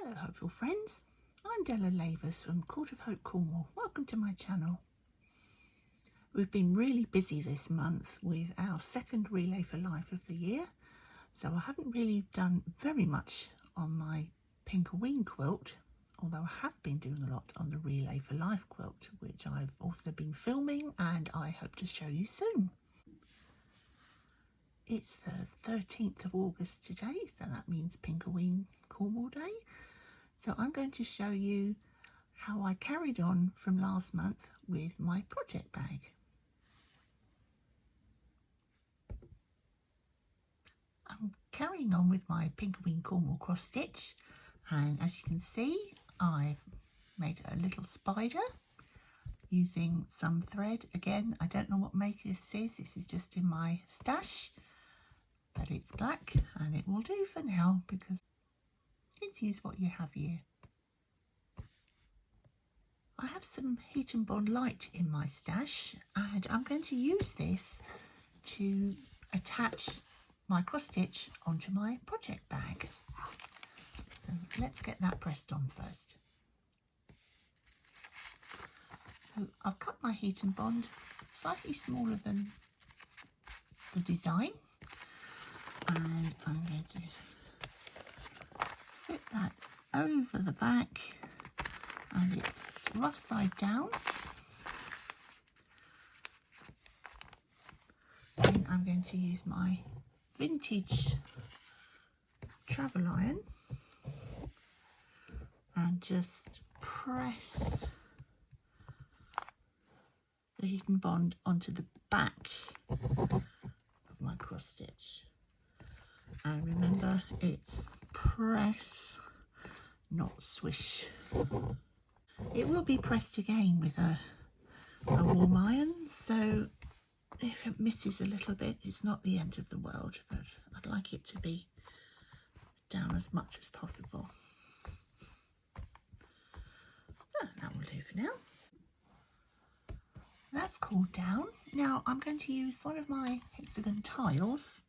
Hello hopeful friends, I'm Della from Court of Hope, Cornwall. Welcome to my channel. We've been really busy this month with our second Relay for Life of the year, so I haven't really done very much on my Pinkoween quilt, although I have been doing a lot on the Relay for Life quilt, which I've also been filming and I hope to show you soon. It's the 13th of August today, so that means Pinkoween Cornwall Day. So I'm going to show you how I carried on from last month with my project bag. I'm carrying on with my Pinkoween Cornwall cross stitch, and as you can see I've made a little spider using some thread. Again, I don't know what make this is just in my stash, but it's black and it will do for now because let's use what you have here. I have some Heat and Bond light in my stash and I'm going to use this to attach my cross stitch onto my project bag. So let's get that pressed on first. So I've cut my Heat and Bond slightly smaller than the design, and I'm going to flip that over the back, and it's rough side down. Then I'm going to use my vintage travel iron and just press the Heat and Bond onto the back of my cross stitch. And remember, it's press, not swish. It will be pressed again with a warm iron, so if it misses a little bit, it's not the end of the world, but I'd like it to be down as much as possible. So that will do for now. That's cooled down. Now I'm going to use one of my hexagon tiles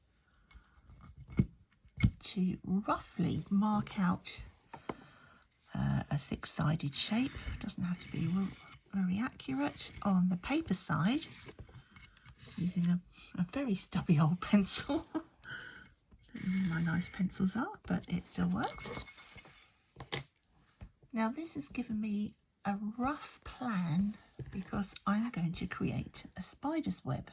to roughly mark out a six-sided shape. It doesn't have to be very accurate on the paper side, using a very stubby old pencil. Don't know where my nice pencils are, but it still works. Now this has given me a rough plan because I'm going to create a spider's web.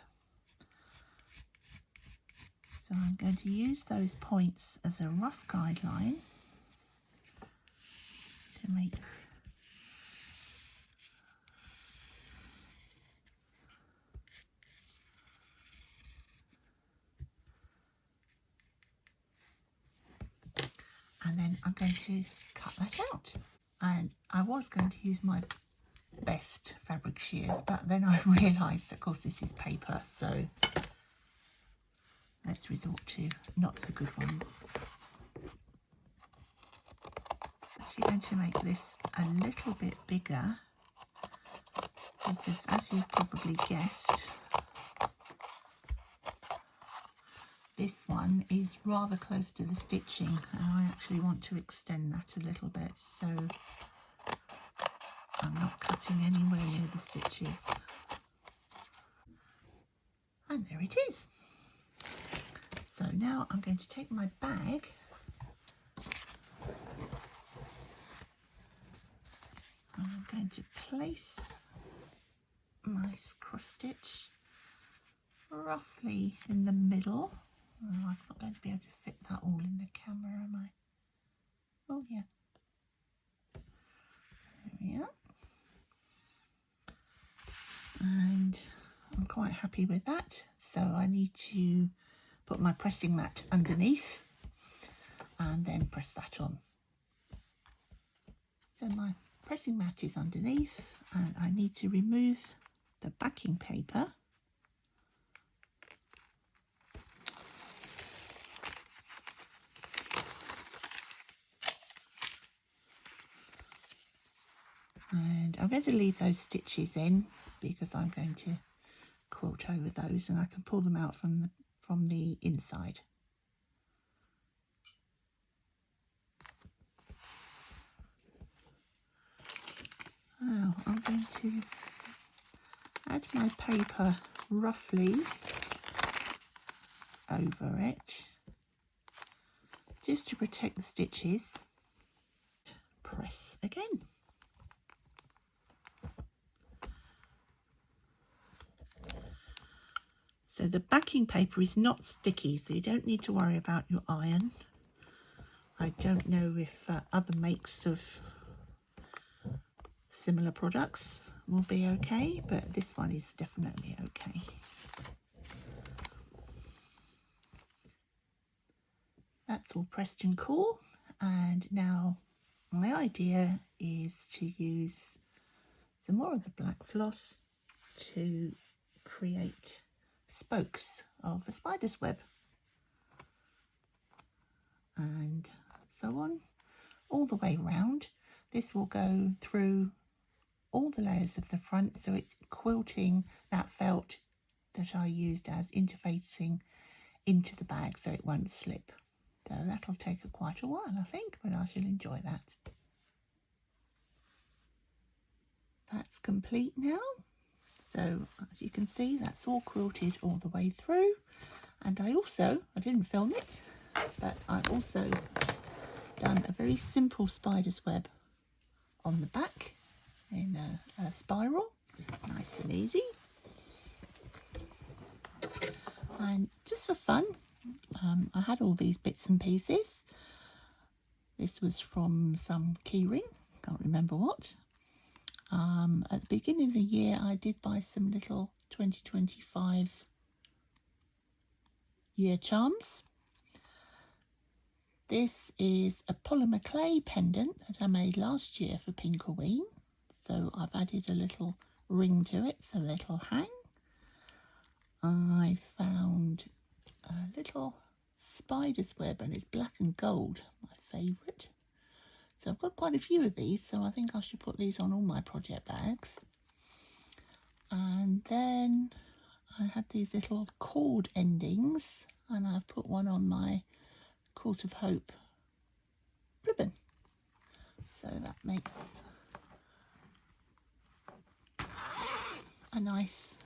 So I'm going to use those points as a rough guideline to make and then I'm going to cut that out. And I was going to use my best fabric shears, but then I realised, of course, this is paper, so let's resort to not so good ones. I'm actually going to make this a little bit bigger because, as you've probably guessed, this one is rather close to the stitching and I actually want to extend that a little bit, so I'm not cutting anywhere near the stitches. And there it is. So now I'm going to take my bag and I'm going to place my cross stitch roughly in the middle. Oh, I'm not going to be able to fit that all in the camera, am I? Oh yeah. There we are. And I'm quite happy with that. So I need to put my pressing mat underneath and then press that on. So my pressing mat is underneath and I need to remove the backing paper. And I'm going to leave those stitches in because I'm going to quilt over those and I can pull them out from the inside. Now I'm going to add my paper roughly over it, just to protect the stitches. Press again. So the backing paper is not sticky, so you don't need to worry about your iron. I don't know if other makes of similar products will be okay, but this one is definitely okay. That's all pressed and cool, and now my idea is to use some more of the black floss to create spokes of a spider's web, and so on all the way round. This will go through all the layers of the front, so it's quilting that felt that I used as interfacing into the bag so it won't slip. So that'll take quite a while, I think, but I shall enjoy that. That's complete now. So as you can see, that's all quilted all the way through. And I didn't film it, but I've also done a very simple spider's web on the back in a spiral, nice and easy. And just for fun, I had all these bits and pieces. This was from some keyring, can't remember what. At the beginning of the year, I did buy some little 2025 year charms. This is a polymer clay pendant that I made last year for Pinkoween. So I've added a little ring to it, so it'll hang. I found a little spider's web, and it's black and gold, my favourite. So I've got quite a few of these, so I think I should put these on all my project bags. And then I had these little cord endings, and I've put one on my Court of Hope ribbon. So that makes a nice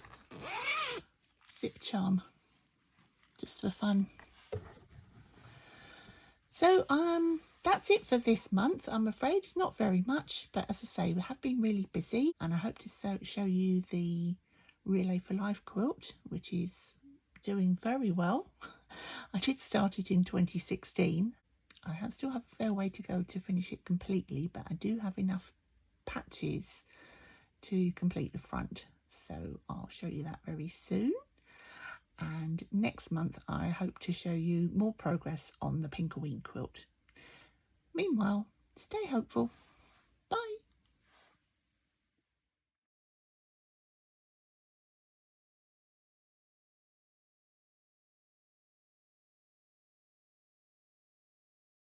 zip charm, just for fun. So that's it for this month. I'm afraid it's not very much, but as I say, we have been really busy, and I hope to show you the Relay for Life quilt, which is doing very well. I did start it in 2016. I still have a fair way to go to finish it completely, but I do have enough patches to complete the front, so I'll show you that very soon. And next month I hope to show you more progress on the Pinkoween quilt. Meanwhile, stay hopeful. Bye.